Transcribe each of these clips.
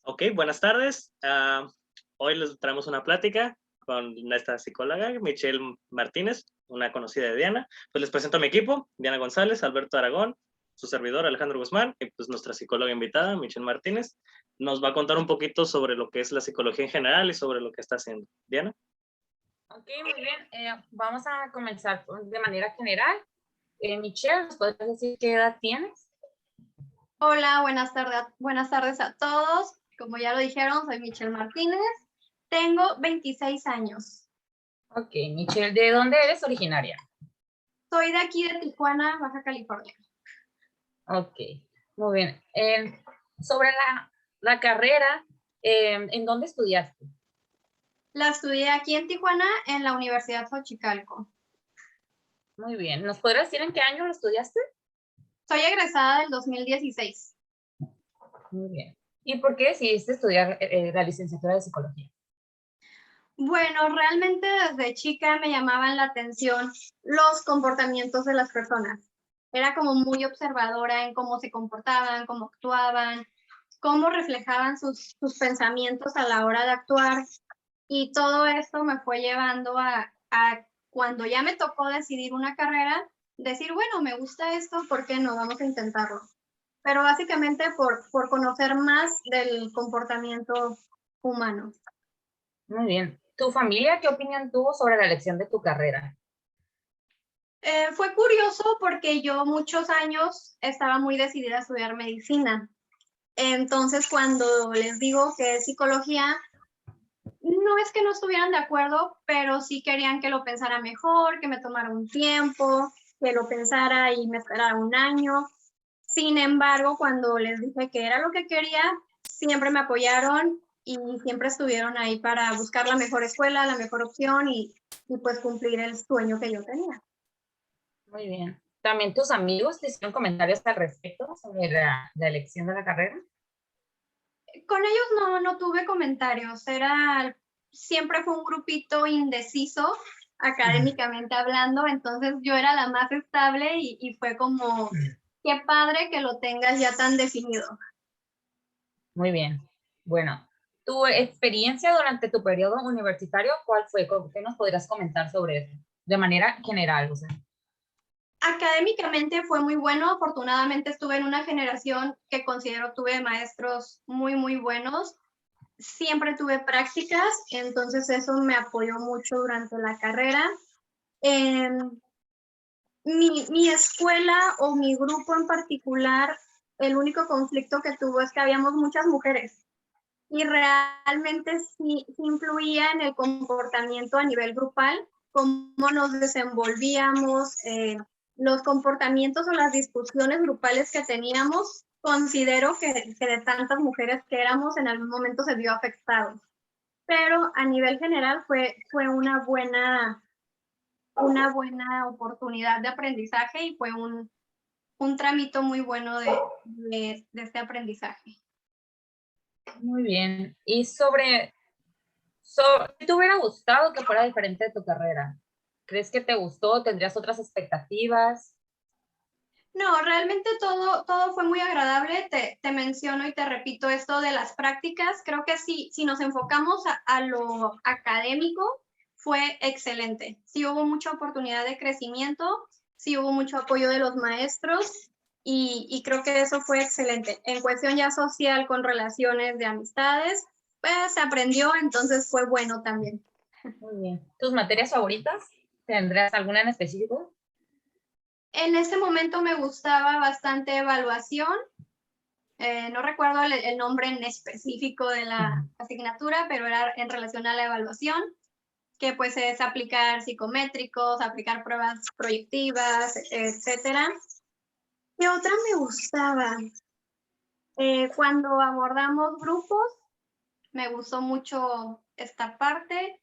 Ok, buenas tardes. Hoy les traemos una plática con esta psicóloga, Michelle Martínez, una conocida de Diana. Pues les presento a mi equipo: Diana González, Alberto Aragón, su servidor Alejandro Guzmán, y pues nuestra psicóloga invitada, Michelle Martínez. Nos va a contar un poquito sobre lo que es la psicología en general y sobre lo que está haciendo. Diana. Ok, muy bien. Vamos a comenzar de manera general. Michelle, ¿nos podrías decir qué edad tienes? Hola, buenas tardes a todos. Como ya lo dijeron, soy Michelle Martínez. Tengo 26 años. Ok, Michelle, ¿de dónde eres originaria? Soy de aquí de Tijuana, Baja California. Ok, muy bien. Sobre la carrera, ¿en dónde estudiaste? La estudié aquí en Tijuana, en la Universidad Xochicalco. Muy bien. ¿Nos podrías decir en qué año lo estudiaste? Soy egresada del 2016. Muy bien. ¿Y por qué decidiste estudiar la licenciatura de psicología? Bueno, realmente desde chica me llamaban la atención los comportamientos de las personas. Era como muy observadora en cómo se comportaban, cómo actuaban, cómo reflejaban sus pensamientos a la hora de actuar. Y todo esto me fue llevando a cuando ya me tocó decidir una carrera, decir, bueno, me gusta esto, ¿por qué no? Vamos a intentarlo. Pero básicamente por conocer más del comportamiento humano. Muy bien. ¿Tu familia qué opinión tuvo sobre la elección de tu carrera? Fue curioso porque yo muchos años estaba muy decidida a estudiar medicina. Entonces, cuando les digo que es psicología, no es que no estuvieran de acuerdo, pero sí querían que lo pensara mejor, que me tomara un tiempo, que lo pensara y me esperara un año. Sin embargo, cuando les dije que era lo que quería, siempre me apoyaron y siempre estuvieron ahí para buscar la mejor escuela, la mejor opción y pues cumplir el sueño que yo tenía. Muy bien. ¿También tus amigos te hicieron comentarios al respecto sobre la elección de la carrera? Con ellos no tuve comentarios, siempre fue un grupito indeciso, académicamente hablando, entonces yo era la más estable y fue como, qué padre que lo tengas ya tan definido. Muy bien. Bueno, tu experiencia durante tu periodo universitario, ¿cuál fue? ¿Qué nos podrías comentar sobre eso? De manera general, o sea. Académicamente fue muy bueno, afortunadamente estuve en una generación que considero tuve maestros muy, muy buenos. Siempre tuve prácticas, entonces eso me apoyó mucho durante la carrera. Mi escuela o mi grupo en particular, el único conflicto que tuvo es que habíamos muchas mujeres y realmente sí influía en el comportamiento a nivel grupal, cómo nos desenvolvíamos, los comportamientos o las discusiones grupales que teníamos. Considero que de tantas mujeres que éramos, en algún momento se vio afectado. Pero a nivel general fue una buena oportunidad de aprendizaje y fue un trámite muy bueno de este aprendizaje. Muy bien. Y ¿qué te hubiera gustado que fuera diferente de tu carrera? ¿Crees que te gustó? ¿Tendrías otras expectativas? No, realmente todo fue muy agradable. Te menciono y te repito esto de las prácticas. Creo que si nos enfocamos a lo académico, fue excelente. Sí hubo mucha oportunidad de crecimiento, sí hubo mucho apoyo de los maestros y creo que eso fue excelente. En cuestión ya social, con relaciones de amistades, pues se aprendió, entonces fue bueno también. Muy bien. ¿Tus materias favoritas? ¿Tendrías alguna en específico? En ese momento me gustaba bastante evaluación. No recuerdo el nombre en específico de la asignatura, pero era en relación a la evaluación, que pues es aplicar psicométricos, aplicar pruebas proyectivas, etcétera. ¿Qué otra me gustaba? Cuando abordamos grupos, me gustó mucho esta parte.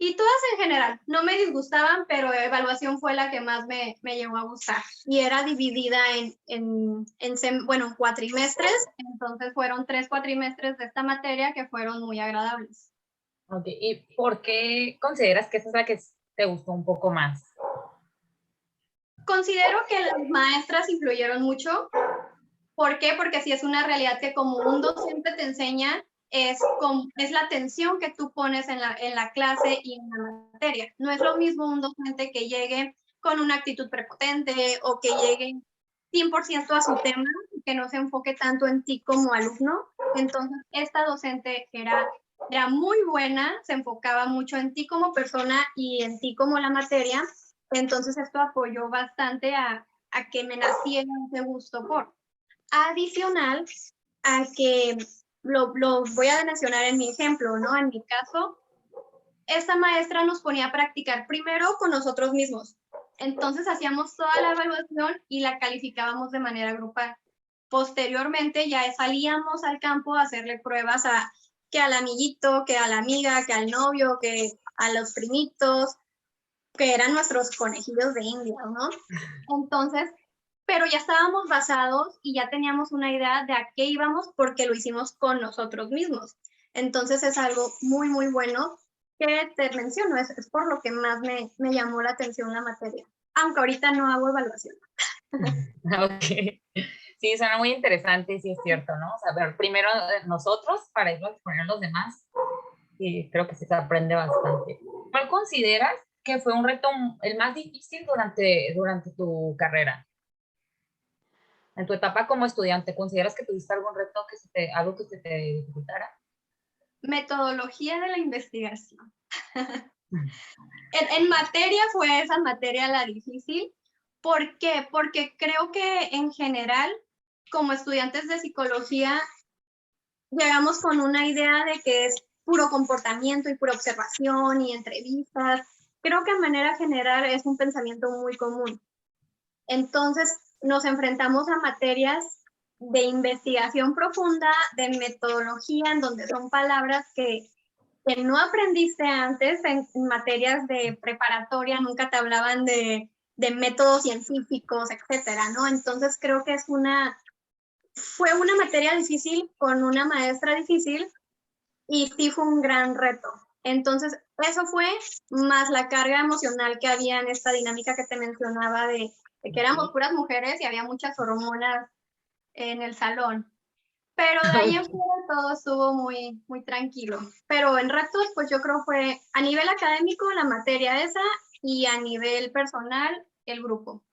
Y todas en general, no me disgustaban, pero evaluación fue la que más me llegó a gustar. Y era dividida en cuatrimestres, entonces fueron 3 cuatrimestres de esta materia que fueron muy agradables. Ok. ¿Y por qué consideras que esa es la que te gustó un poco más? Considero que las maestras influyeron mucho. ¿Por qué? Porque sí es una realidad que como un docente te enseña, es la atención que tú pones en la clase y en la materia. No es lo mismo un docente que llegue con una actitud prepotente o que llegue 100% a su tema, que no se enfoque tanto en ti como alumno. Entonces, esta docente era muy buena, se enfocaba mucho en ti como persona y en ti como la materia. Entonces, esto apoyó bastante a que me naciera ese gusto por. Adicional a que lo voy a mencionar en mi ejemplo, ¿no? En mi caso, esta maestra nos ponía a practicar primero con nosotros mismos. Entonces hacíamos toda la evaluación y la calificábamos de manera grupal. Posteriormente ya salíamos al campo a hacerle pruebas que al amiguito, que a la amiga, que al novio, que a los primitos, que eran nuestros conejillos de India, ¿no? Entonces, pero ya estábamos basados y ya teníamos una idea de a qué íbamos porque lo hicimos con nosotros mismos. Entonces es algo muy, muy bueno que te menciono, es por lo que más me llamó la atención la materia, aunque ahorita no hago evaluación. Ok. Sí, suena muy interesante, sí es cierto, ¿no? O sea, ver primero nosotros para irlo a exponer a los demás, y creo que se aprende bastante. ¿Cuál consideras que fue un reto el más difícil durante tu carrera? En tu etapa como estudiante, ¿consideras que tuviste algún reto, algo que se te dificultara? Metodología de la investigación. En materia fue esa materia la difícil. ¿Por qué? Porque creo que en general, como estudiantes de psicología, llegamos con una idea de que es puro comportamiento y pura observación y entrevistas. Creo que de manera general es un pensamiento muy común. Entonces, nos enfrentamos a materias de investigación profunda, de metodología, en donde son palabras que no aprendiste antes en materias de preparatoria, nunca te hablaban de métodos científicos, etcétera, ¿no? Entonces, creo que fue una materia difícil con una maestra difícil y sí fue un gran reto. Entonces, eso fue más la carga emocional que había en esta dinámica que te mencionaba de que éramos puras mujeres y había muchas hormonas en el salón. Pero de ahí en fuera todo estuvo muy, muy tranquilo. Pero en retos, pues yo creo fue a nivel académico la materia esa y a nivel personal el grupo.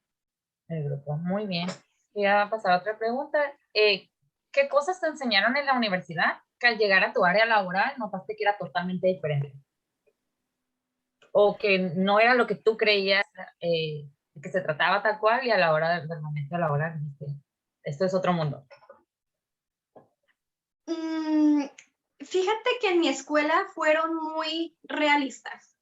El grupo, muy bien. Y a pasar a otra pregunta. ¿Qué cosas te enseñaron en la universidad que al llegar a tu área laboral notaste que era totalmente diferente? O que no era lo que tú creías que se trataba tal cual y a la hora del momento laboral dijiste, esto es otro mundo. Fíjate que en mi escuela fueron muy realistas.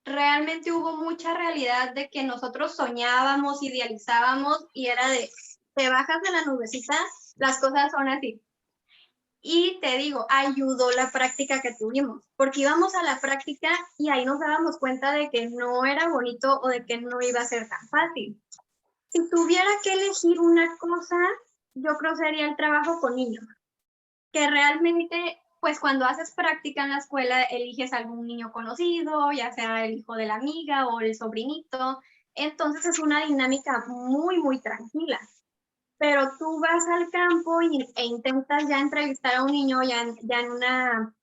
Realmente hubo mucha realidad de que nosotros soñábamos, idealizábamos y era de, te bajas de la nubecita, las cosas son así. Y te digo, ayudó la práctica que tuvimos, porque íbamos a la práctica y ahí nos dábamos cuenta de que no era bonito o de que no iba a ser tan fácil. Si tuviera que elegir una cosa, yo creo sería el trabajo con niños, que realmente, pues cuando haces práctica en la escuela, eliges algún niño conocido, ya sea el hijo de la amiga o el sobrinito, entonces es una dinámica muy, muy tranquila. Pero tú vas al campo e intentas ya entrevistar a un niño ya en una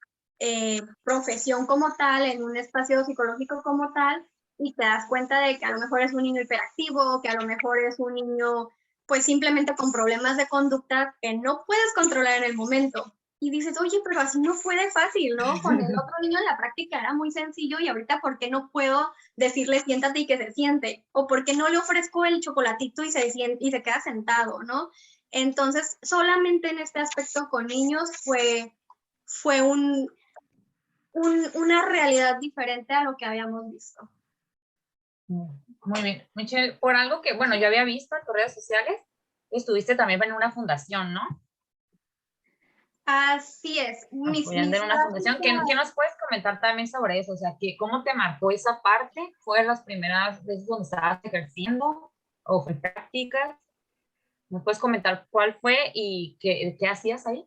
profesión como tal, en un espacio psicológico como tal, y te das cuenta de que a lo mejor es un niño hiperactivo, que a lo mejor es un niño pues simplemente con problemas de conducta que no puedes controlar en el momento. Y dices, oye, pero así no fue de fácil, ¿no? Con el otro niño en la práctica era muy sencillo y ahorita, ¿por qué no puedo decirle siéntate y que se siente? ¿O por qué no le ofrezco el chocolatito y se queda sentado, ¿no? Entonces, solamente en este aspecto con niños fue una realidad diferente a lo que habíamos visto. Muy bien. Michelle, por algo que, bueno, yo había visto en tus redes sociales, estuviste también en una fundación, ¿no? Así es. Apoyando en una fundación. ¿Qué nos puedes comentar también sobre eso? O sea, ¿cómo te marcó esa parte? ¿Fue las primeras veces donde estabas ejerciendo o fue prácticas? ¿Nos puedes comentar cuál fue y qué hacías ahí?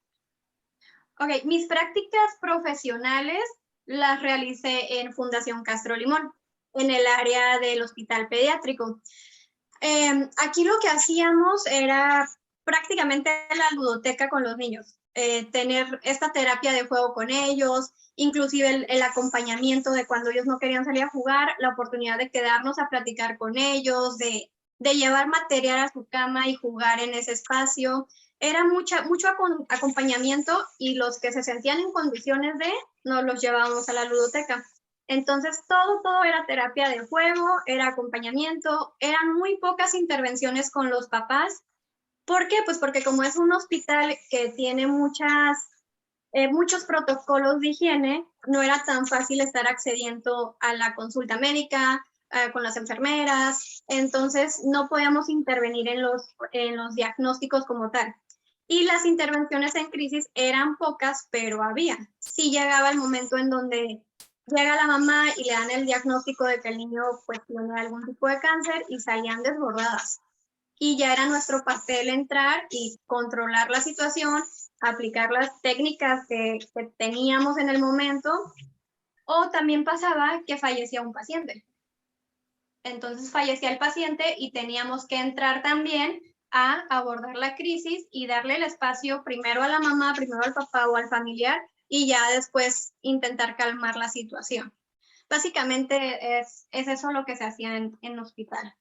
Ok, mis prácticas profesionales las realicé en Fundación Castro Limón, en el área del hospital pediátrico. Aquí lo que hacíamos era prácticamente la ludoteca con los niños, tener esta terapia de juego con ellos, inclusive el acompañamiento de cuando ellos no querían salir a jugar, la oportunidad de quedarnos a platicar con ellos, de llevar material a su cama y jugar en ese espacio. Era mucho acompañamiento, y los que se sentían en condiciones de, nos los llevábamos a la ludoteca. Entonces todo era terapia de juego, era acompañamiento, eran muy pocas intervenciones con los papás. ¿Por qué? Pues porque como es un hospital que tiene muchos protocolos de higiene, no era tan fácil estar accediendo a la consulta médica, con las enfermeras, entonces no podíamos intervenir en los diagnósticos como tal. Y las intervenciones en crisis eran pocas, pero había. Sí llegaba el momento en donde llega la mamá y le dan el diagnóstico de que el niño pues tiene algún tipo de cáncer, y salían desbordadas. Y ya era nuestro papel entrar y controlar la situación, aplicar las técnicas que teníamos en el momento, o también pasaba que fallecía un paciente. Entonces fallecía el paciente y teníamos que entrar también a abordar la crisis y darle el espacio primero a la mamá, primero al papá o al familiar, y ya después intentar calmar la situación. Básicamente es eso lo que se hacía en hospital.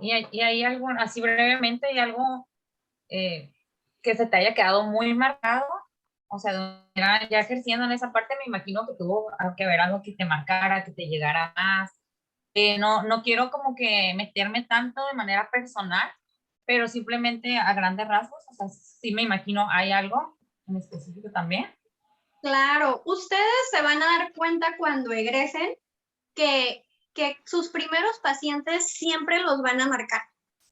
Y hay algo, así brevemente, hay algo que se te haya quedado muy marcado, o sea, ya ejerciendo en esa parte, me imagino que tuvo que ver algo que te marcara, que te llegara más. No quiero como que meterme tanto de manera personal, pero simplemente a grandes rasgos, o sea, sí me imagino hay algo en específico también. Claro, ustedes se van a dar cuenta cuando egresen que sus primeros pacientes siempre los van a marcar,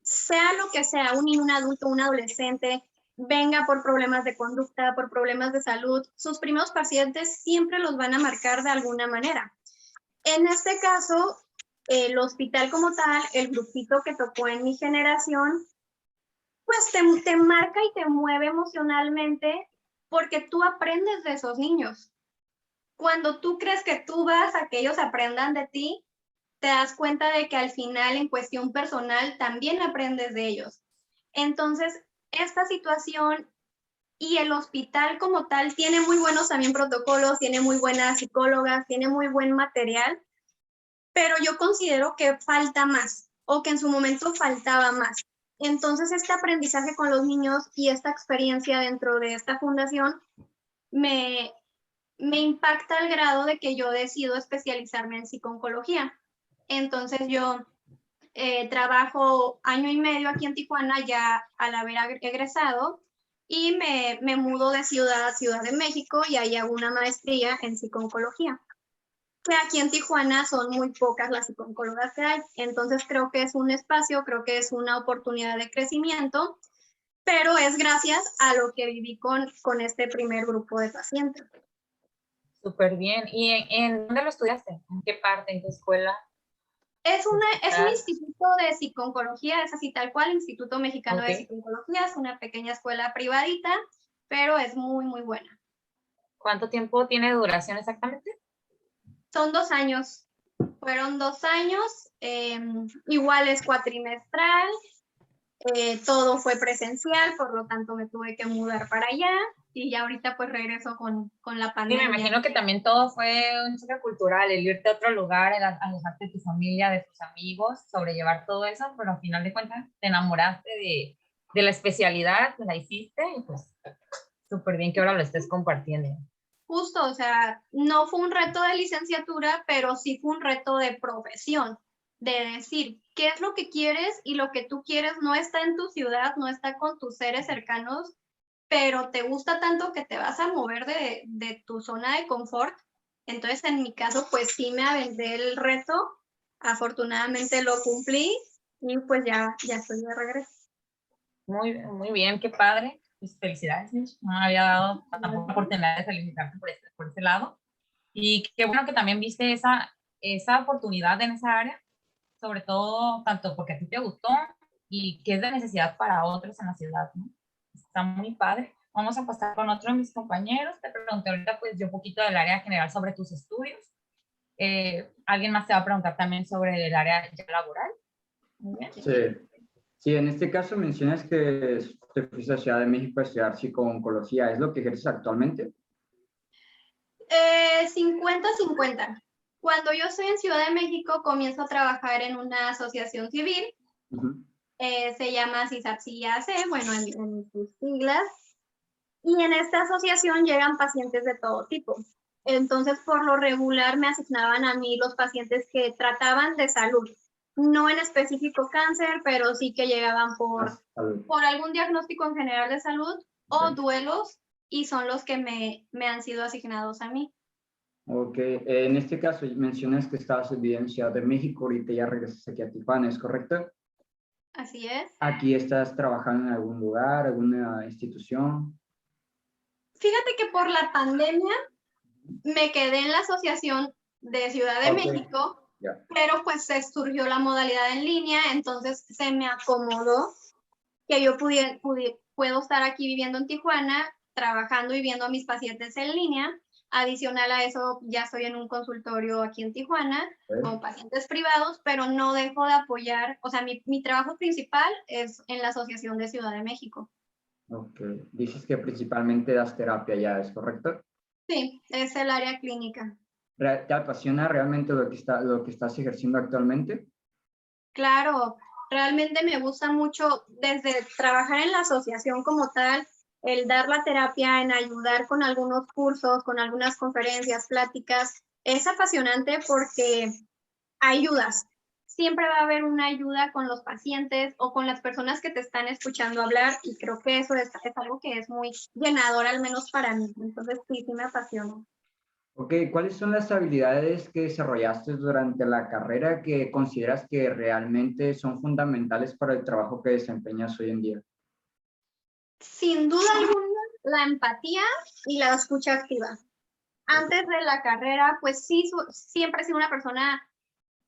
sea lo que sea, un niño, un adulto, un adolescente, venga por problemas de conducta, por problemas de salud, sus primeros pacientes siempre los van a marcar de alguna manera. En este caso, el hospital como tal, el grupito que tocó en mi generación, pues te marca y te mueve emocionalmente, porque tú aprendes de esos niños. Cuando tú crees que tú vas a que ellos aprendan de ti, te das cuenta de que al final, en cuestión personal, también aprendes de ellos. Entonces, esta situación y el hospital como tal tiene muy buenos también protocolos, tiene muy buenas psicólogas, tiene muy buen material, pero yo considero que falta más, o que en su momento faltaba más. Entonces, este aprendizaje con los niños y esta experiencia dentro de esta fundación me impacta al grado de que yo decido especializarme en psico-oncología. Entonces yo trabajo año y medio aquí en Tijuana, ya al haber egresado, y me mudo de ciudad a Ciudad de México, y ahí hago una maestría en psico-oncología. Que aquí en Tijuana son muy pocas las psico-oncólogas que hay, entonces creo que es un espacio, creo que es una oportunidad de crecimiento, pero es gracias a lo que viví con este primer grupo de pacientes. Súper bien. ¿Y en dónde lo estudiaste? ¿En qué parte? ¿En qué escuela? Es un instituto de psico-oncología, es así tal cual, Instituto Mexicano de Psico-Oncología, es una pequeña escuela privadita, pero es muy, muy buena. ¿Cuánto tiempo tiene de duración exactamente? Son 2 años, fueron 2 años, igual es cuatrimestral, todo fue presencial, por lo tanto me tuve que mudar para allá, y ya ahorita pues regreso con la Sí, pandemia. me imagino que también todo fue un choque cultural, el irte a otro lugar, el alejarte de tu familia, de tus amigos, sobrellevar todo eso, pero al final de cuentas te enamoraste de la especialidad, la hiciste y pues súper bien que ahora lo estés compartiendo. Justo, o sea, no fue un reto de licenciatura, pero sí fue un reto de profesión, de decir qué es lo que quieres, y lo que tú quieres no está en tu ciudad, no está con tus seres cercanos, pero te gusta tanto que te vas a mover de tu zona de confort. Entonces, en mi caso, pues sí me aventé el reto, afortunadamente lo cumplí, y pues ya estoy de regreso. Muy bien, qué padre. Pues felicidades, Mitch. No me había dado tampoco la oportunidad de felicitarte por ese lado. Y qué bueno que también viste esa oportunidad en esa área, sobre todo tanto porque a ti te gustó y que es de necesidad para otros en la ciudad, ¿no? Está muy padre. Vamos a pasar con otro de mis compañeros. Te pregunté ahorita pues yo un poquito del área general sobre tus estudios. ¿Alguien más te va a preguntar también sobre el área ya laboral? Muy bien. Sí. Sí, en este caso mencionas que te fuiste a Ciudad de México a estudiar psico-oncología. ¿Es lo que ejerces actualmente? 50-50. Cuando yo estoy en Ciudad de México, comienzo a trabajar en una asociación civil. Se llama CISAP-CIAC, bueno, en sus siglas. Y en esta asociación llegan pacientes de todo tipo. Entonces, por lo regular, me asignaban a mí los pacientes que trataban de salud. No en específico cáncer, pero sí que llegaban por algún diagnóstico en general de salud o duelos, y son los que me han sido asignados a mí. Ok, en este caso mencionas que estabas viviendo en Ciudad de México, ahorita ya regresas aquí a Tijuana, ¿es correcto? Así es. ¿Aquí estás trabajando en algún lugar, alguna institución? Fíjate que por la pandemia me quedé en la asociación de Ciudad de México, pero pues se surgió la modalidad en línea, entonces se me acomodó que yo puedo estar aquí viviendo en Tijuana, trabajando y viendo a mis pacientes en línea. Adicional a eso, ya estoy en un consultorio aquí en Tijuana con pacientes privados, pero no dejo de apoyar, o sea, mi trabajo principal es en la Asociación de Ciudad de México. Ok, dices que principalmente das terapia ya, ¿es correcto? Sí, es el área clínica. ¿Te apasiona realmente lo que estás ejerciendo actualmente? Claro, realmente me gusta mucho desde trabajar en la asociación como tal, el dar la terapia, en ayudar con algunos cursos, con algunas conferencias, pláticas. Es apasionante porque ayudas. Siempre va a haber una ayuda con los pacientes o con las personas que te están escuchando hablar, y creo que eso es algo que es muy llenador, al menos para mí. Entonces, sí me apasiona. Ok, ¿cuáles son las habilidades que desarrollaste durante la carrera que consideras que realmente son fundamentales para el trabajo que desempeñas hoy en día? Sin duda alguna, la empatía y la escucha activa. Antes de la carrera, pues sí, siempre he sido una persona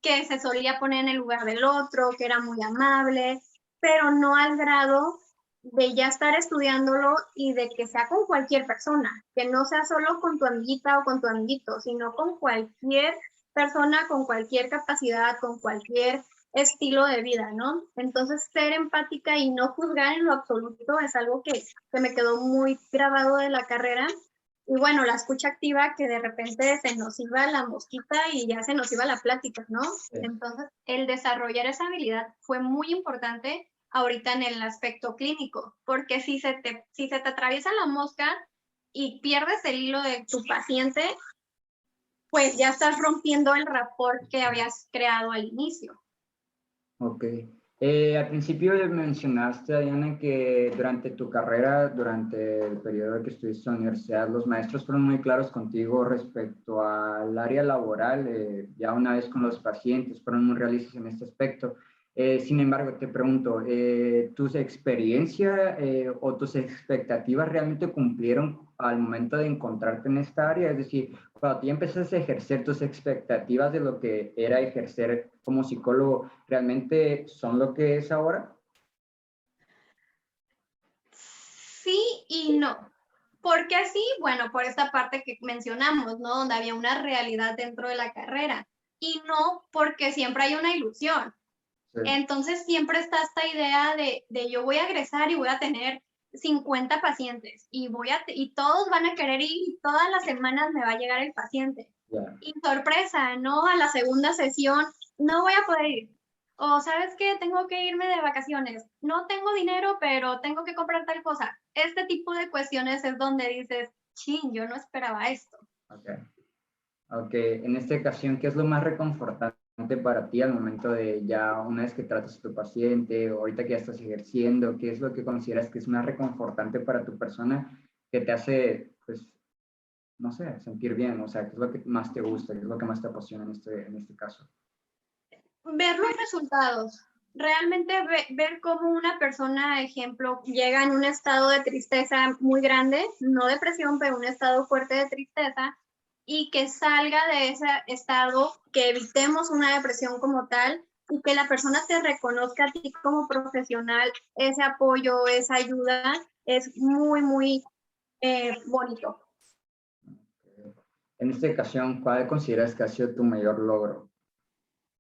que se solía poner en el lugar del otro, que era muy amable, pero no al grado de ya estar estudiándolo y de que sea con cualquier persona, que no sea solo con tu amiguita o con tu amiguito, sino con cualquier persona, con cualquier capacidad, con cualquier estilo de vida, ¿no? Entonces, ser empática y no juzgar en lo absoluto es algo que me quedó muy grabado de la carrera. Y bueno, la escucha activa, que de repente se nos iba la mosquita y ya se nos iba la plática, ¿no? Sí. Entonces, el desarrollar esa habilidad fue muy importante ahorita en el aspecto clínico, porque si se te atraviesa la mosca y pierdes el hilo de tu paciente, pues ya estás rompiendo el rapport que habías creado al inicio. Ok. Al principio mencionaste, Diana, que durante tu carrera, durante el periodo que estuviste en la universidad, los maestros fueron muy claros contigo respecto al área laboral, ya una vez con los pacientes, fueron muy realistas en este aspecto. Sin embargo, te pregunto, ¿tus experiencias o tus expectativas realmente cumplieron al momento de encontrarte en esta área? Es decir, cuando tú ya empezaste a ejercer, tus expectativas de lo que era ejercer como psicólogo, ¿realmente son lo que es ahora? Sí y no. ¿Por qué sí? Bueno, por esta parte que mencionamos, ¿no? Donde había una realidad dentro de la carrera. Y no porque siempre hay una ilusión. Sí. Entonces siempre está esta idea de yo voy a egresar y voy a tener 50 pacientes y todos van a querer ir y todas las semanas me va a llegar el paciente. Yeah. Y sorpresa, ¿no? A la segunda sesión no voy a poder ir. O ¿sabes qué? Tengo que irme de vacaciones. No tengo dinero, pero tengo que comprar tal cosa. Este tipo de cuestiones es donde dices, chin, yo no esperaba esto. Okay. Ok, en esta ocasión, ¿qué es lo más reconfortante para ti al momento de ya una vez que tratas a tu paciente o ahorita que ya estás ejerciendo? ¿Qué es lo que consideras que es más reconfortante para tu persona que te hace, pues, no sé, sentir bien? O sea, ¿qué es lo que más te gusta? ¿Qué es lo que más te apasiona en este caso? Ver los resultados. Realmente ver cómo una persona, ejemplo, llega en un estado de tristeza muy grande, no depresión, pero un estado fuerte de tristeza, y que salga de ese estado, que evitemos una depresión como tal, y que la persona te reconozca a ti como profesional, ese apoyo, esa ayuda, es muy, muy bonito. En esta ocasión, ¿cuál consideras que ha sido tu mayor logro?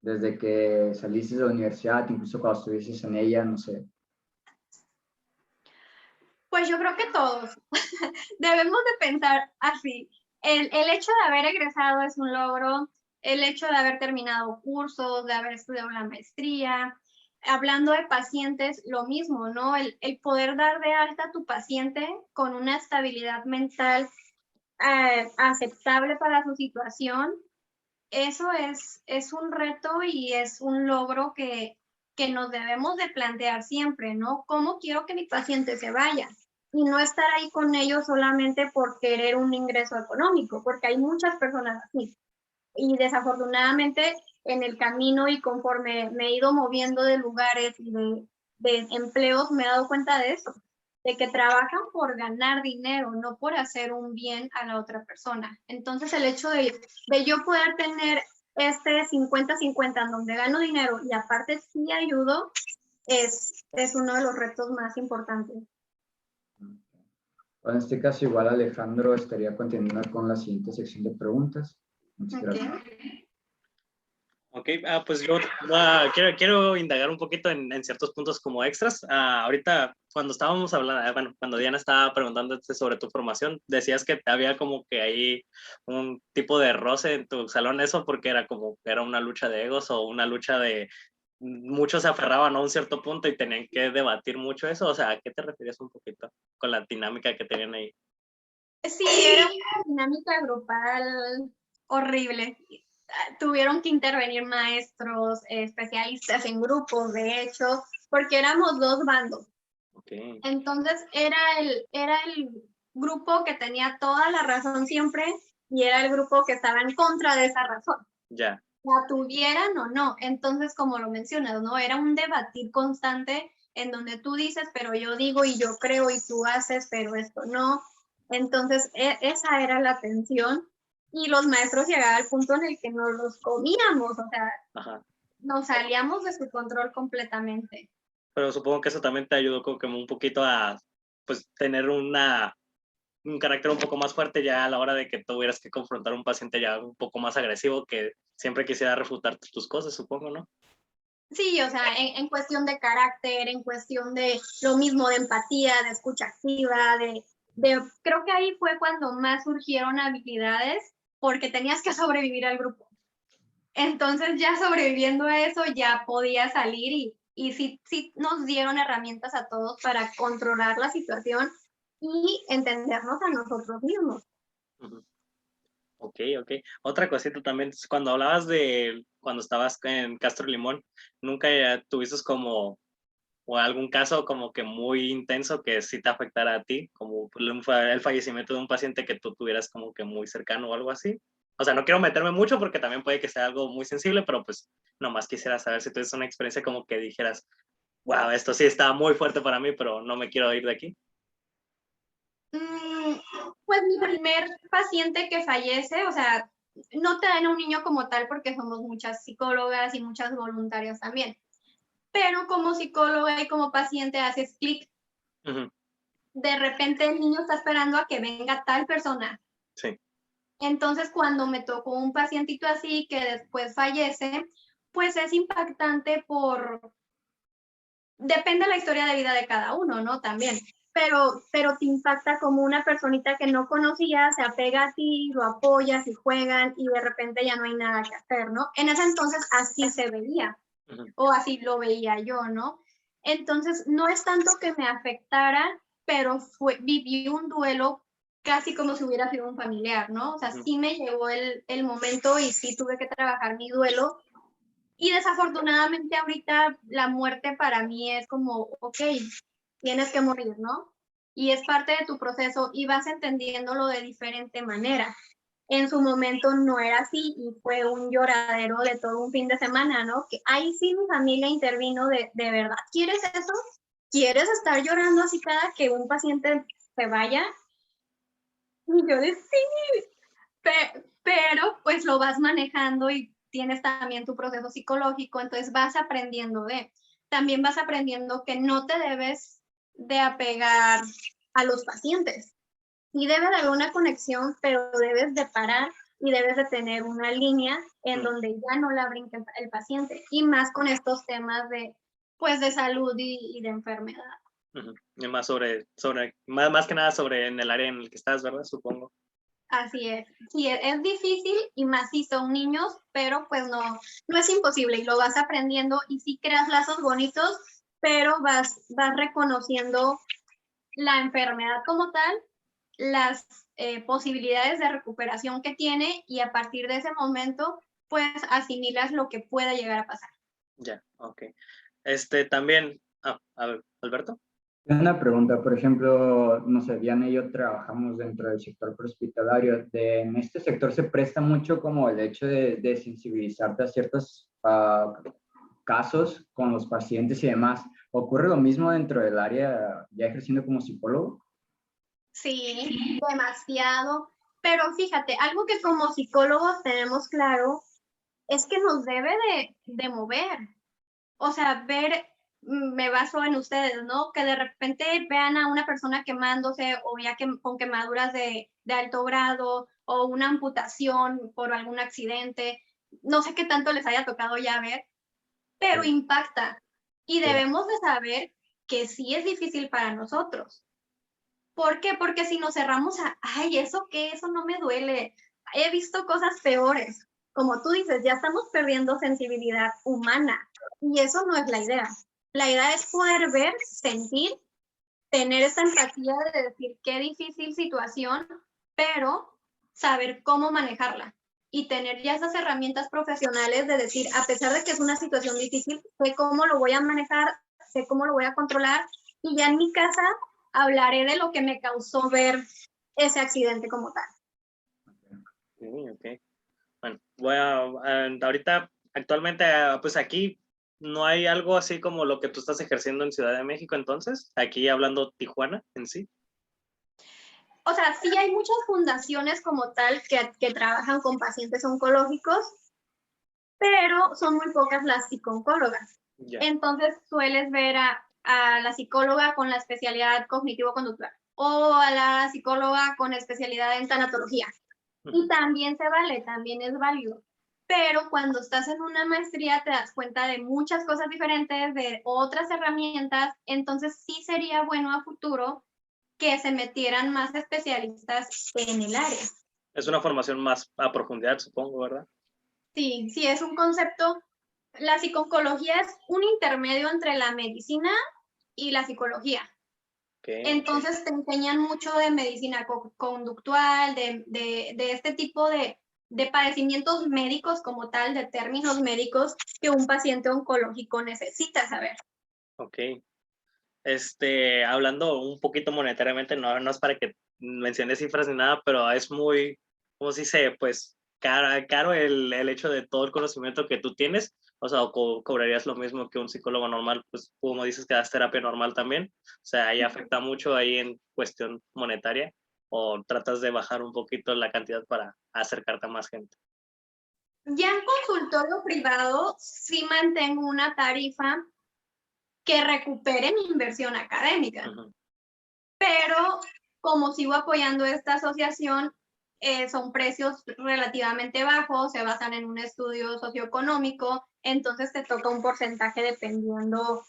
desde que saliste de la universidad, incluso cuando estuviste en ella, no sé? Pues yo creo que todos debemos de pensar así. El hecho de haber egresado es un logro, el hecho de haber terminado cursos, de haber estudiado la maestría. Hablando de pacientes, lo mismo, ¿no? El poder dar de alta a tu paciente con una estabilidad mental aceptable para su situación, eso es un reto y es un logro que nos debemos de plantear siempre, ¿no? ¿Cómo quiero que mi paciente se vaya? Y no estar ahí con ellos solamente por querer un ingreso económico, porque hay muchas personas así. Y desafortunadamente en el camino y conforme me he ido moviendo de lugares y de empleos, me he dado cuenta de eso, de que trabajan por ganar dinero, no por hacer un bien a la otra persona. Entonces el hecho de yo poder tener este 50-50 en donde gano dinero y aparte sí ayudo, es uno de los retos más importantes. Bueno, en este caso, igual Alejandro estaría continuando con la siguiente sección de preguntas. Muchas gracias. Ok, pues yo quiero indagar un poquito en ciertos puntos como extras. Ahorita, cuando estábamos hablando, bueno, cuando Diana estaba preguntándote sobre tu formación, decías que había como que ahí un tipo de roce en tu salón, eso porque era como, era una lucha de egos o una lucha de muchos se aferraban a un cierto punto y tenían que debatir mucho eso. O sea, ¿a qué te refieres un poquito con la dinámica que tenían ahí? Sí, era una dinámica grupal horrible. Tuvieron que intervenir maestros, especialistas en grupos, de hecho, porque éramos dos bandos. Okay. Entonces era el grupo que tenía toda la razón siempre y era el grupo que estaba en contra de esa razón. Ya. La tuvieran o no. Entonces, como lo mencionas, ¿no? Era un debatir constante en donde tú dices, pero yo digo y yo creo y tú haces, pero esto no. Entonces, esa era la tensión y los maestros llegaban al punto en el que nos los comíamos, o sea, Ajá. nos salíamos de su control completamente. Pero supongo que eso también te ayudó como que un poquito a, pues, tener un carácter un poco más fuerte ya a la hora de que tuvieras que confrontar a un paciente ya un poco más agresivo que siempre quisiera refutar tus cosas, supongo, ¿no? Sí, o sea, en cuestión de carácter, en cuestión de lo mismo de empatía, de escucha activa, creo que ahí fue cuando más surgieron habilidades porque tenías que sobrevivir al grupo. Entonces ya sobreviviendo a eso ya podía salir y sí nos dieron herramientas a todos para controlar la situación y entendernos a nosotros mismos. Uh-huh. Ok. Otra cosita también, cuando hablabas de cuando estabas en Castro Limón, ¿nunca tuviste como o algún caso como que muy intenso que sí te afectara a ti, como el fallecimiento de un paciente que tú tuvieras como que muy cercano o algo así? O sea, no quiero meterme mucho porque también puede que sea algo muy sensible, pero pues nomás quisiera saber si tuviste una experiencia como que dijeras, wow, esto sí está muy fuerte para mí, pero no me quiero ir de aquí. Pues mi primer paciente que fallece, o sea, no te dan a un niño como tal porque somos muchas psicólogas y muchas voluntarias también, pero como psicóloga y como paciente haces clic. Uh-huh. De repente el niño está esperando a que venga tal persona. Sí. Entonces, cuando me tocó un pacientito así que después fallece, pues es impactante depende de la historia de vida de cada uno, ¿no? También. Pero te impacta como una personita que no conocías, se apega a ti, lo apoyas y juegan y de repente ya no hay nada que hacer, ¿no? En ese entonces así se veía, o así lo veía yo, ¿no? Entonces, no es tanto que me afectara, pero viví un duelo casi como si hubiera sido un familiar, ¿no? O sea, sí me llegó el momento y sí tuve que trabajar mi duelo. Y desafortunadamente ahorita la muerte para mí es como, ok, tienes que morir, ¿no? Y es parte de tu proceso y vas entendiéndolo de diferente manera. En su momento no era así y fue un lloradero de todo un fin de semana, ¿no? Que ahí sí mi familia intervino de verdad. ¿Quieres eso? ¿Quieres estar llorando así cada que un paciente se vaya? Y yo decía, sí, pero pues lo vas manejando y tienes también tu proceso psicológico, entonces vas aprendiendo también vas aprendiendo que no te debes de apegar a los pacientes. Sí debe de haber una conexión, pero debes de parar y debes de tener una línea en Mm. donde ya no la brinque el paciente, y más con estos temas de, pues, de salud y de enfermedad. Ujú. Y más más que nada sobre en el área en el que estás, ¿verdad? Supongo. Así es. Sí, es difícil y más si son niños, pero pues no es imposible y lo vas aprendiendo y sí creas lazos bonitos, pero vas reconociendo la enfermedad como tal, las posibilidades de recuperación que tiene y a partir de ese momento pues asimilas lo que pueda llegar a pasar. Ya, ok. También, a ver, Alberto. Una pregunta, por ejemplo, no sé, Diana y yo trabajamos dentro del sector hospitalario. En este sector se presta mucho como el hecho de sensibilizarte a ciertos casos con los pacientes y demás. ¿Ocurre lo mismo dentro del área ya ejerciendo como psicólogo? Sí, demasiado. Pero fíjate, algo que como psicólogos tenemos claro es que nos debe de mover. O sea, me baso en ustedes, ¿no? Que de repente vean a una persona quemándose o ya con quemaduras de alto grado o una amputación por algún accidente. No sé qué tanto les haya tocado ya ver, pero Sí. impacta. Y Sí. debemos de saber que sí es difícil para nosotros. ¿Por qué? Porque si nos cerramos ay, ¿eso qué? Eso no me duele. He visto cosas peores. Como tú dices, ya estamos perdiendo sensibilidad humana y eso no es la idea. La idea es poder ver, sentir, tener esa empatía de decir qué difícil situación, pero saber cómo manejarla y tener ya esas herramientas profesionales de decir, a pesar de que es una situación difícil, sé cómo lo voy a manejar, sé cómo lo voy a controlar y ya en mi casa hablaré de lo que me causó ver ese accidente como tal. Sí, ok. Bueno, ahorita, actualmente, pues aquí no hay algo así como lo que tú estás ejerciendo en Ciudad de México, entonces, aquí hablando Tijuana en sí. O sea, sí hay muchas fundaciones como tal que trabajan con pacientes oncológicos, pero son muy pocas las psicooncólogas. Ya. Entonces sueles ver a la psicóloga con la especialidad cognitivo-conductual o a la psicóloga con especialidad en tanatología. Y también se vale, también es válido. Pero cuando estás en una maestría te das cuenta de muchas cosas diferentes, de otras herramientas, entonces sí sería bueno a futuro que se metieran más especialistas en el área. Es una formación más a profundidad, supongo, ¿verdad? Sí, sí, es un concepto. La psiconcología es un intermedio entre la medicina y la psicología. Okay, Entonces te enseñan mucho de medicina conductual, de este tipo de padecimientos médicos como tal, de términos médicos que un paciente oncológico necesita saber. ok. Hablando un poquito monetariamente, no es para que mencione cifras ni nada, pero es muy, ¿cómo se dice? Pues caro el hecho de todo el conocimiento que tú tienes. O sea, cobrarías lo mismo que un psicólogo normal, pues como dices que das terapia normal también. O sea, ahí afecta mucho ahí en cuestión monetaria, o tratas de bajar un poquito la cantidad para acercarte a más gente. Ya en consultorio privado sí mantengo una tarifa que recupere mi inversión académica. Uh-huh. Pero como sigo apoyando esta asociación, son precios relativamente bajos, se basan en un estudio socioeconómico, entonces te toca un porcentaje dependiendo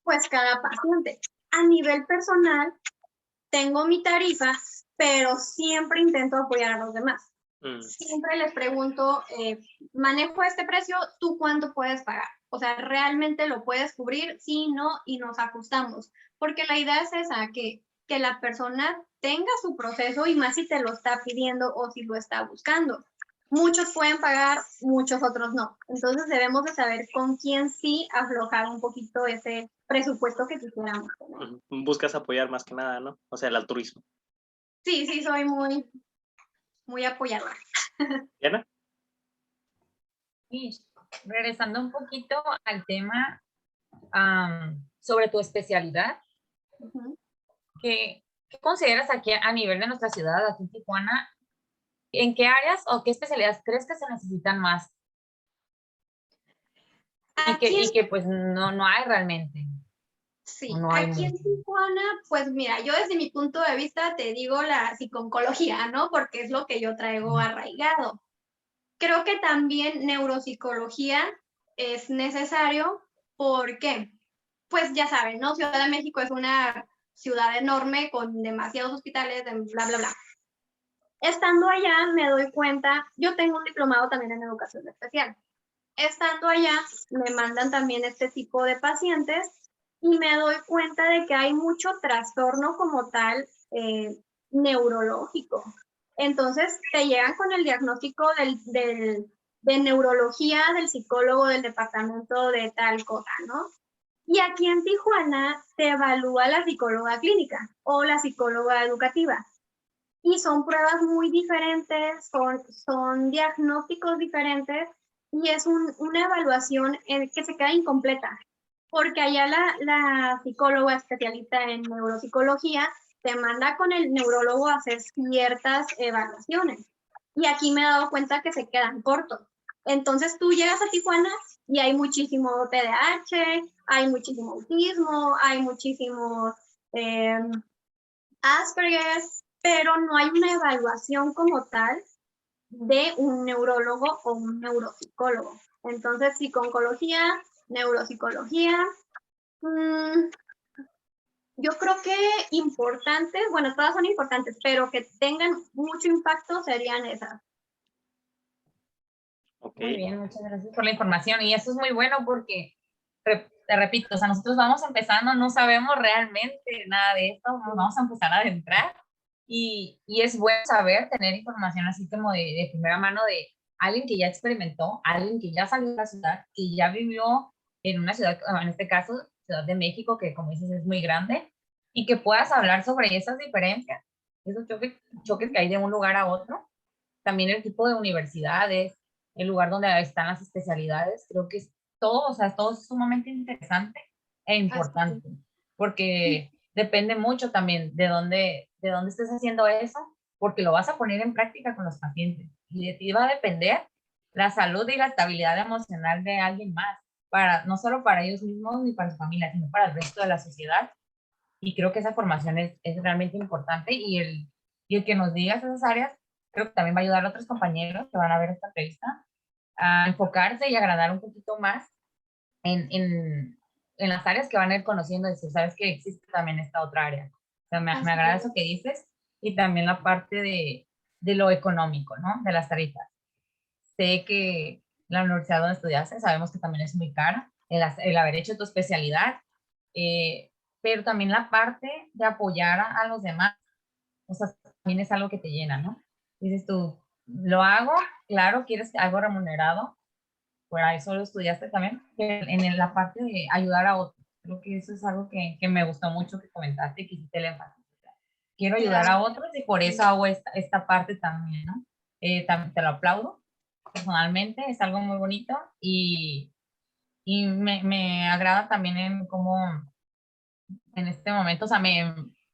pues cada paciente. A nivel personal, tengo mi tarifa, pero siempre intento apoyar a los demás. Siempre les pregunto, manejo este precio, ¿tú cuánto puedes pagar? O sea, ¿realmente lo puedes cubrir? Sí, no, y nos ajustamos. Porque la idea es esa, que la persona tenga su proceso y más si te lo está pidiendo o si lo está buscando. Muchos pueden pagar, muchos otros no. Entonces debemos de saber con quién sí aflojar un poquito ese presupuesto que quisiéramos tener. Buscas apoyar más que nada, ¿no? O sea, el altruismo. Sí, sí, soy muy apoyadora. ¿Diana? Y regresando un poquito al tema sobre tu especialidad, ¿qué consideras aquí a nivel de nuestra ciudad, aquí en Tijuana? ¿En qué áreas o qué especialidades crees que se necesitan más? Y que pues no hay realmente. Sí, no hay aquí en Tijuana, pues mira, yo desde mi punto de vista te digo la psiconcología, ¿no? Porque es lo que yo traigo arraigado. creo que también neuropsicología es necesario porque, pues ya saben, ¿no? Ciudad de México es una ciudad enorme con demasiados hospitales, bla, bla, bla. Estando allá me doy cuenta, yo tengo un diplomado también en educación especial. Estando allá me mandan también este tipo de pacientes y me doy cuenta de que hay mucho trastorno como tal neurológico. Entonces te llegan con el diagnóstico de neurología del psicólogo del departamento de tal cosa, ¿no? Y aquí en Tijuana te evalúa la psicóloga clínica o la psicóloga educativa. Y son pruebas muy diferentes, son diagnósticos diferentes y es una evaluación que se queda incompleta, porque allá la psicóloga especialista en neuropsicología te manda con el neurólogo a hacer ciertas evaluaciones. Y aquí me he dado cuenta que se quedan cortos. Entonces tú llegas a Tijuana y hay muchísimo TDAH, hay muchísimo autismo, hay muchísimo Asperger, pero no hay una evaluación como tal de un neurólogo o un neuropsicólogo. Entonces, psico-oncología, neuropsicología, yo creo que importantes, bueno, todas son importantes, pero que tengan mucho impacto serían esas. Ok. Muy bien, muchas gracias por la información. Y eso es muy bueno porque, te repito, o sea, nosotros vamos empezando, no sabemos realmente nada de esto, nos vamos a empezar a adentrar. Y es bueno saber, tener información así como de primera mano de alguien que ya experimentó, alguien que ya salió de la ciudad, que ya vivió en una ciudad, en este caso, Ciudad de México, que como dices es muy grande, y que puedas hablar sobre esas diferencias, esos choques que hay de un lugar a otro. También el tipo de universidades, el lugar donde están las especialidades, creo que es todo, o sea, todo es sumamente interesante e importante, porque depende mucho también de dónde estés haciendo eso, porque lo vas a poner en práctica con los pacientes y de ti va a depender la salud y la estabilidad emocional de alguien más, no solo para ellos mismos ni para su familia, sino para el resto de la sociedad. Y creo que esa formación es realmente importante y el que nos digas esas áreas, creo que también va a ayudar a otros compañeros que van a ver esta entrevista a enfocarse y agradar un poquito más en las áreas que van a ir conociendo y decir, sabes que existe también esta otra área. O sea, me agrada eso que dices y también la parte de lo económico, ¿no? De las tarifas. Sé que la universidad donde estudiaste, sabemos que también es muy cara, el haber hecho tu especialidad, pero también la parte de apoyar a los demás, o sea, también es algo que te llena, ¿no? Dices tú, lo hago, claro, quieres algo remunerado, por eso lo estudiaste también, en la parte de ayudar a otros. Creo que eso es algo que me gustó mucho que comentaste y que hiciste el énfasis. Quiero ayudar a otros y por eso hago esta parte también, ¿no? También te lo aplaudo personalmente, es algo muy bonito y me agrada también en cómo en este momento, o sea,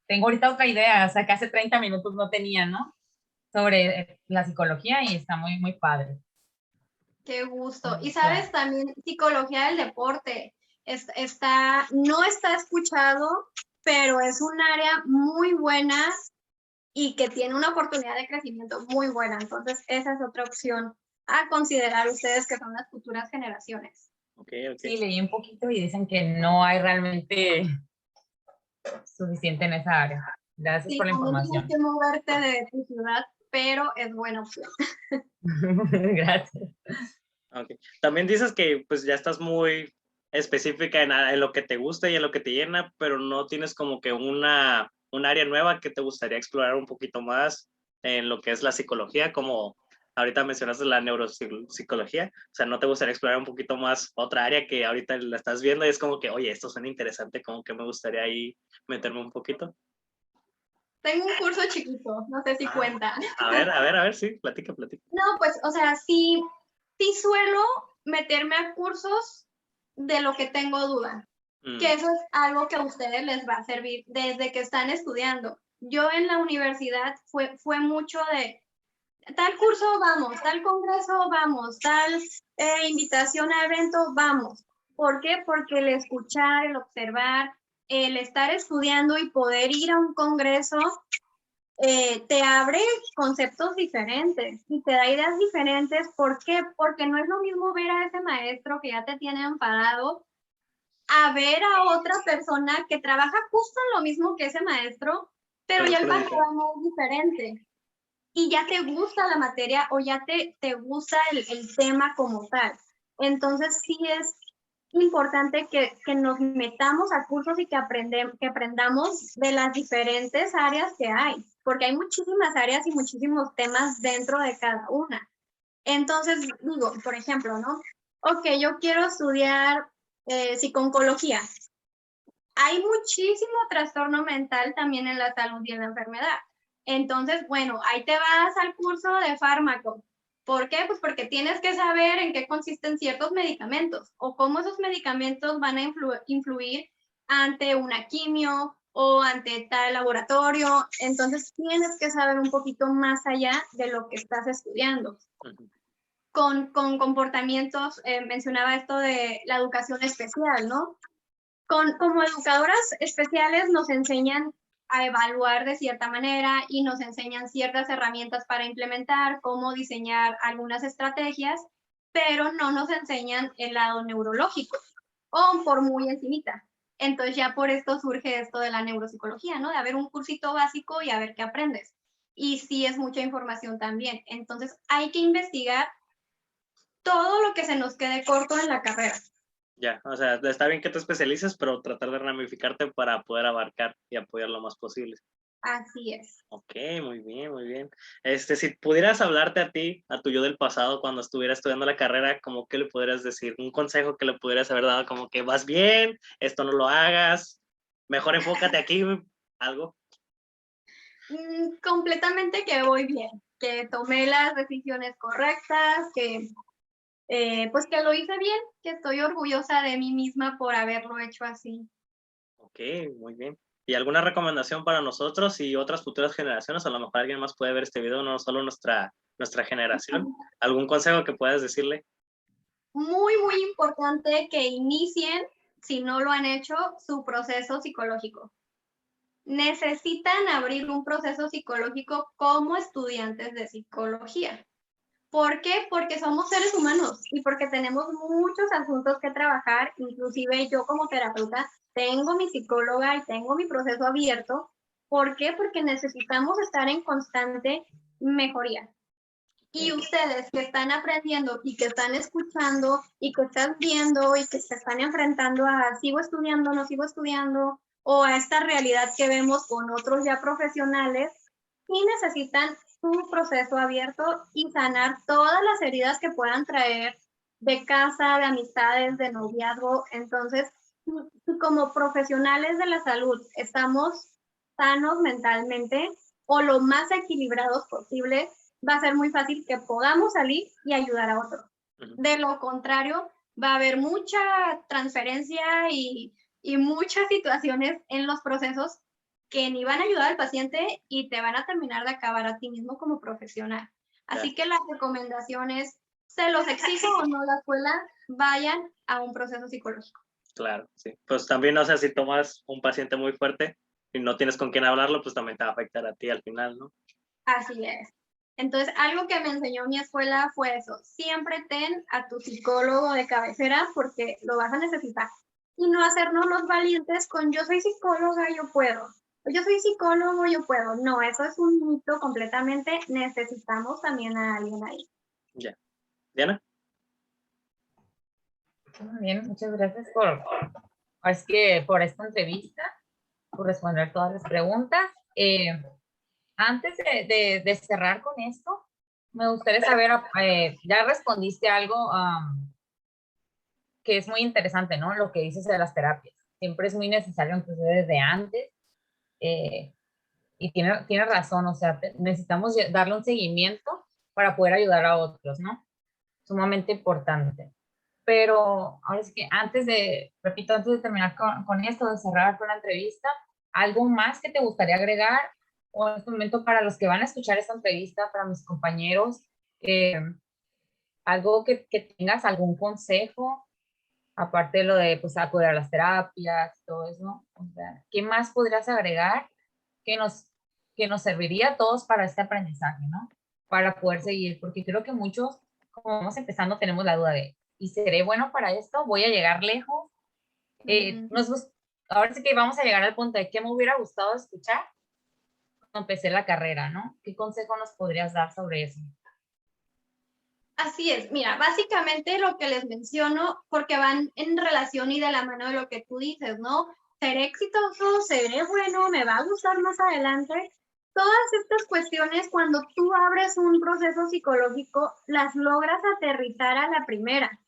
tengo ahorita otra idea, o sea, que hace 30 minutos no tenía, ¿no? Sobre la psicología y está muy, muy padre. Qué gusto. Y sabes, también psicología del deporte. No está escuchado, pero es un área muy buena y que tiene una oportunidad de crecimiento muy buena. Entonces, esa es otra opción a considerar ustedes que son las futuras generaciones. Okay. Sí, leí un poquito y dicen que no hay realmente suficiente en esa área. Gracias por la información. Tienes que moverte de tu ciudad, pero es buena opción. Gracias. Okay. También dices que pues ya estás muy específica en lo que te gusta y en lo que te llena, pero no tienes como que un área nueva que te gustaría explorar un poquito más en lo que es la psicología, como ahorita mencionaste la neuropsicología, o sea, ¿no te gustaría explorar un poquito más otra área que ahorita la estás viendo y es como que, oye, esto suena interesante, como que me gustaría ahí meterme un poquito? Tengo un curso chiquito, no sé si cuenta. A ver, sí, platica. No, pues, o sea, sí suelo meterme a cursos de lo que tengo duda, que eso es algo que a ustedes les va a servir desde que están estudiando. Yo en la universidad fue mucho de tal curso vamos, tal congreso vamos, tal invitación a evento vamos. ¿Por qué? Porque el escuchar, el observar, el estar estudiando y poder ir a un congreso te abre conceptos diferentes y te da ideas diferentes. ¿Por qué? Porque no es lo mismo ver a ese maestro que ya te tiene amparado a ver a otra persona que trabaja justo en lo mismo que ese maestro, pero ya el panorama es diferente. Y ya te gusta la materia o ya te gusta el tema como tal. Entonces sí es importante que nos metamos a cursos y que aprendamos de las diferentes áreas que hay, porque hay muchísimas áreas y muchísimos temas dentro de cada una. Entonces, digo, por ejemplo, ¿no? Ok, yo quiero estudiar psico-oncología. Hay muchísimo trastorno mental también en la salud y en la enfermedad. Entonces, bueno, ahí te vas al curso de fármaco. ¿Por qué? Pues porque tienes que saber en qué consisten ciertos medicamentos o cómo esos medicamentos van a influir ante una quimio o ante tal laboratorio. Entonces, tienes que saber un poquito más allá de lo que estás estudiando. Con comportamientos, mencionaba esto de la educación especial, ¿no? Como educadoras especiales nos enseñan a evaluar de cierta manera y nos enseñan ciertas herramientas para implementar, cómo diseñar algunas estrategias, pero no nos enseñan el lado neurológico, o por muy encimita. Entonces ya por esto surge esto de la neuropsicología, ¿no? De haber un cursito básico y a ver qué aprendes. Y sí es mucha información también. Entonces hay que investigar todo lo que se nos quede corto en la carrera. Ya, o sea, está bien que te especialices, pero tratar de ramificarte para poder abarcar y apoyar lo más posible. Así es. Ok, muy bien, muy bien. Si pudieras hablarte a ti, a tu yo del pasado, cuando estuviera estudiando la carrera, ¿cómo qué le podrías decir? Un consejo que le pudieras haber dado, como que vas bien, esto no lo hagas, mejor enfócate aquí, algo. Completamente que voy bien, que tomé las decisiones correctas, que pues que lo hice bien, que estoy orgullosa de mí misma por haberlo hecho así. Ok, muy bien. ¿Y alguna recomendación para nosotros y otras futuras generaciones? A lo mejor alguien más puede ver este video, no solo nuestra generación. ¿Algún consejo que puedas decirle? Muy, muy importante que inicien, si no lo han hecho, su proceso psicológico. Necesitan abrir un proceso psicológico como estudiantes de psicología. ¿Por qué? Porque somos seres humanos y porque tenemos muchos asuntos que trabajar. Inclusive yo como terapeuta tengo mi psicóloga y tengo mi proceso abierto. ¿Por qué? Porque necesitamos estar en constante mejoría. Y ustedes que están aprendiendo y que están escuchando y que están viendo y que se están enfrentando a sigo estudiando, no sigo estudiando, o a esta realidad que vemos con otros ya profesionales, y necesitan su proceso abierto y sanar todas las heridas que puedan traer de casa, de amistades, de noviazgo. Entonces, si como profesionales de la salud estamos sanos mentalmente o lo más equilibrados posible, va a ser muy fácil que podamos salir y ayudar a otros. De lo contrario, va a haber mucha transferencia y muchas situaciones en los procesos que ni van a ayudar al paciente y te van a terminar de acabar a ti mismo como profesional. Así que la recomendación es, se los exijo o no la escuela, vayan a un proceso psicológico. Claro, sí. Pues también, o sea, si tomas un paciente muy fuerte y no tienes con quién hablarlo, pues también te va a afectar a ti al final, ¿no? Así es. Entonces, algo que me enseñó mi escuela fue eso. Siempre ten a tu psicólogo de cabecera porque lo vas a necesitar. Y no hacernos los valientes con yo soy psicóloga, yo puedo. Yo soy psicólogo, yo puedo. No, eso es un mito completamente. Necesitamos también a alguien ahí. Ya. Diana. Muy bien, muchas gracias por esta entrevista, por responder todas las preguntas. Antes de cerrar con esto, me gustaría saber, ya respondiste algo que es muy interesante, ¿no? Lo que dices de las terapias. Siempre es muy necesario empezar desde antes. Y tiene razón, o sea, necesitamos darle un seguimiento para poder ayudar a otros, ¿no? Sumamente importante. Pero ahora es que repito, antes de terminar con esto, de cerrar con la entrevista, ¿algo más que te gustaría agregar? O en este momento para los que van a escuchar esta entrevista, para mis compañeros, algo que tengas, algún consejo, aparte de lo de pues, acudir a las terapias, todo eso, o sea, ¿qué más podrías agregar que nos que nos serviría a todos para este aprendizaje, ¿no? Para poder seguir, porque creo que muchos, como vamos empezando, tenemos la duda de, ¿y seré bueno para esto? ¿Voy a llegar lejos? Ahora sí que vamos a llegar al punto de qué me hubiera gustado escuchar cuando empecé la carrera, ¿no? ¿Qué consejo nos podrías dar sobre eso? Así es, mira, básicamente lo que les menciono, porque van en relación y de la mano de lo que tú dices, ¿no? ¿Seré exitoso? ¿Seré bueno? ¿Me va a gustar más adelante? Todas estas cuestiones, cuando tú abres un proceso psicológico, las logras aterrizar a la primera.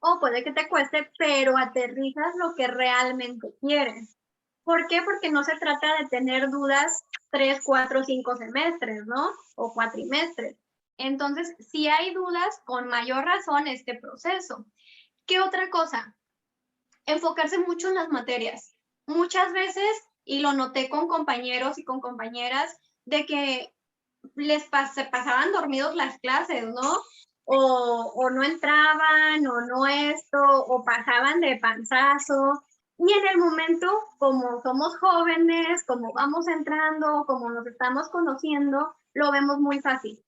O puede que te cueste, pero aterrizas lo que realmente quieres. ¿Por qué? Porque no se trata de tener dudas 3, 4, 5 semestres, ¿no? O cuatrimestres. Entonces, si hay dudas, con mayor razón este proceso. ¿Qué otra cosa? Enfocarse mucho en las materias. Muchas veces, y lo noté con compañeros y con compañeras, de que se pasaban dormidos las clases, ¿no? O no entraban, o no esto, o pasaban de panzazo. Y en el momento, como somos jóvenes, como vamos entrando, como nos estamos conociendo, lo vemos muy fácil.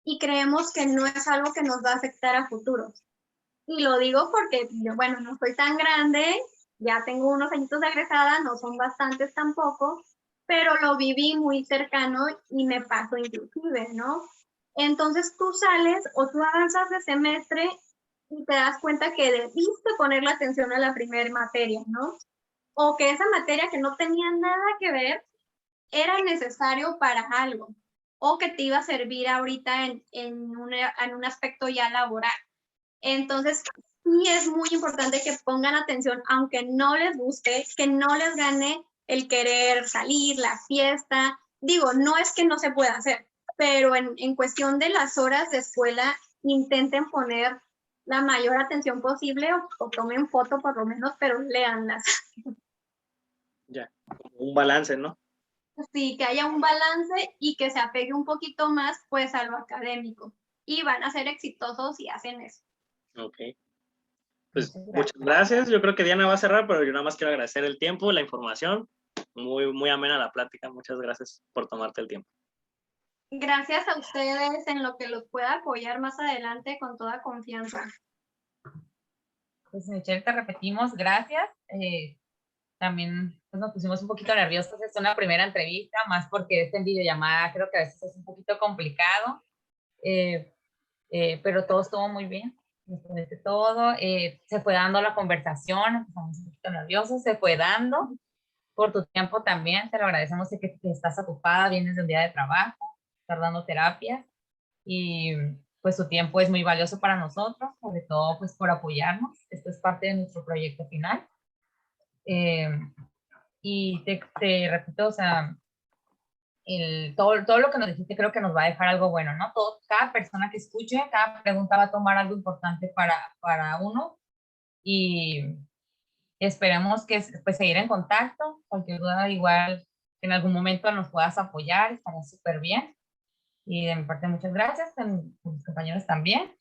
Y creemos que no es algo que nos va a afectar a futuro. Y lo digo porque, bueno, no soy tan grande, ya tengo unos añitos de egresada, no son bastantes tampoco, pero lo viví muy cercano y me pasó inclusive, ¿no? Entonces tú sales o tú avanzas de semestre y te das cuenta que debiste poner la atención a la primera materia, ¿no? O que esa materia que no tenía nada que ver era necesario para algo o que te iba a servir ahorita en un aspecto ya laboral. Entonces, sí es muy importante que pongan atención, aunque no les guste, que no les gane el querer salir, la fiesta. Digo, no es que no se pueda hacer, pero en cuestión de las horas de escuela, intenten poner la mayor atención posible o tomen foto por lo menos, pero léanlas. Ya, un balance, ¿no? Sí, que haya un balance y que se apegue un poquito más pues a lo académico. Y van a ser exitosos si hacen eso. Ok. Pues muchas gracias. Yo creo que Diana va a cerrar, pero yo nada más quiero agradecer el tiempo, la información. Muy, muy amena la plática. Muchas gracias por tomarte el tiempo. Gracias a ustedes, en lo que los pueda apoyar más adelante con toda confianza. Pues Michelle, te repetimos, gracias. También pues, nos pusimos un poquito nerviosos. Es una primera entrevista, más porque esta en videollamada creo que a veces es un poquito complicado, pero todo estuvo muy bien. Después de todo, se fue dando la conversación, estamos un poquito nerviosos, se fue dando por tu tiempo también, te lo agradecemos de que estás ocupada, vienes de un día de trabajo, estás dando terapia y pues tu tiempo es muy valioso para nosotros, sobre todo pues por apoyarnos. Esto es parte de nuestro proyecto final. Y te repito, o sea, todo lo que nos dijiste creo que nos va a dejar algo bueno, ¿no? Cada persona que escuche, cada pregunta va a tomar algo importante para uno y esperemos que pues seguir en contacto. Cualquier duda igual en algún momento nos puedas apoyar, estaría súper bien. Y de mi parte muchas gracias, a mis compañeros también.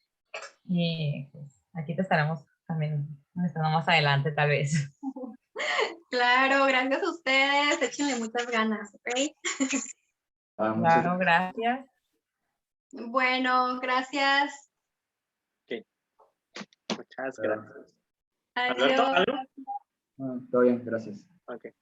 Y pues, aquí te estaremos también más adelante tal vez. Claro, gracias a ustedes, échenle muchas ganas, ¿ok? Claro, gracias. Bueno, gracias. Okay. Muchas gracias. Adiós. Alberto, ¿algo? Todo bien, gracias. Okay.